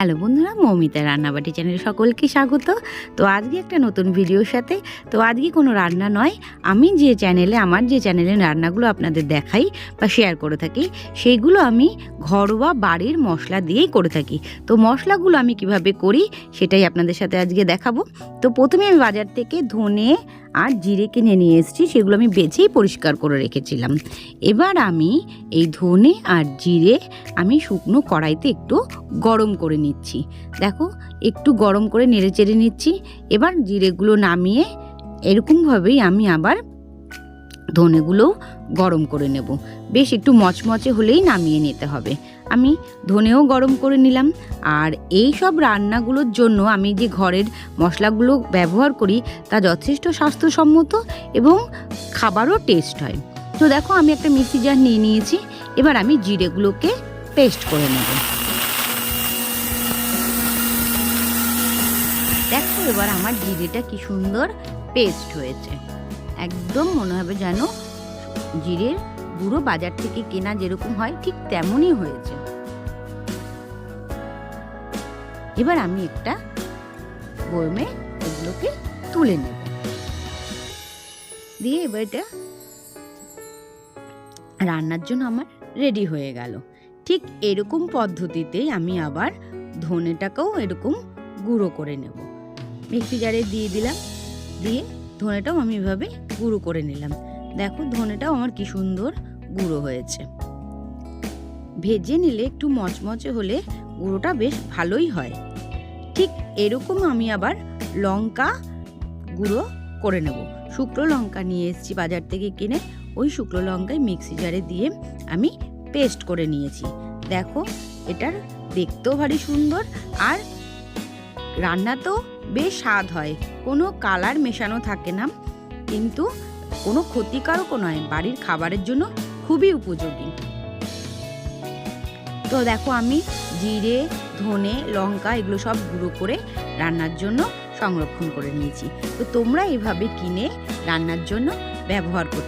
Hello বন্ধুরা, মৌমিতা রান্নাবাটি চ্যানেলে সকলকে স্বাগত। তো আজকে একটা নতুন ভিডিওর সাথে। তো আজকে কোনো রান্না নয়, আমি আমার যে চ্যানেলে রান্নাগুলো আপনাদের দেখাই বা শেয়ার করে থাকি, সেইগুলো আমি ঘরোয়া বাড়ির মশলা দিয়েই করে থাকি। তো মশলাগুলো আমি কিভাবে করি সেটাই আপনাদের সাথে আজকে দেখাবো। তো প্রথমে আমি বাজার থেকে ধনে আর জিরে কিনে নিয়ে এসেছি, সেগুলো আমি বেছেই পরিষ্কার করে রেখেছিলাম। এবার আমি এই ধনে আর জিরে আমি শুকনো কড়াইতে একটু গরম করে নিচ্ছি। দেখো, একটু গরম করে নেড়ে চেড়ে নিচ্ছি। এবার জিরেগুলো নামিয়ে এরকমভাবেই আমি আবার ধনেগুলোও গরম করে নেব। বেশ একটু মচমচে হলেই নামিয়ে নিতে হবে। আমি ধনেও গরম করে নিলাম। আর এই সব রান্নাগুলোর জন্য আমি যে ঘরের মশলাগুলো ব্যবহার করি তা যথেষ্ট স্বাস্থ্যসম্মত এবং খাবারও টেস্ট হয়। তো দেখো, আমি একটা মিক্সি জার নিয়ে নিয়েছি। এবার আমি জিরেগুলোকে পেস্ট করে নেব। দেখো, এবার আমার জিরেটা কি সুন্দর পেস্ট হয়েছে। একদম মনে হবে যেন জিরের গুঁড়ো বাজার থেকে কেনা যেরকম হয় ঠিক তেমনই হয়েছে। এবার আমি একটা বয়মে এগুলোকে তুলে নেব, দিয়ে এবার এটা রান্নার জন্য আমার রেডি হয়ে গেল। ঠিক এরকম পদ্ধতিতেই আমি আবার ধনেটাকেও এরকম গুঁড়ো করে নেব। মিক্সি জারে দিয়ে দিলাম, দিয়ে ধনেটাও আমি এভাবে গুঁড়ো করে নিলাম। দেখো, ধনেটাও আমার কি সুন্দর গুঁড়ো হয়েছে। ভেজে নিলে একটু মচমচে হলে গুঁড়োটা বেশ ভালোই হয়। ঠিক এরকম আমি আবার লঙ্কা গুঁড়ো করে নেব। শুকনো লঙ্কা নিয়ে এসেছি বাজার থেকে কিনে, ওই শুকনো লঙ্কায় মিক্সি জারে দিয়ে আমি পেস্ট করে নিয়েছি। দেখো, এটার দেখতেও ভারী সুন্দর আর রান্নাতেও বেশ স্বাদ হয়। কোনো কালার মেশানো থাকে না, কিন্তু কোনো ক্ষতিকারকও নয়, বাড়ির খাবারের জন্য খুবই উপযোগী। তো দেখো, আমি জিরে, ধনে, লঙ্কা এগুলো সব গুঁড়ো করে রান্নার জন্য সংরক্ষণ করে নিয়েছি। তো তোমরা এভাবে কিনে রান্নার জন্য ব্যবহার করতে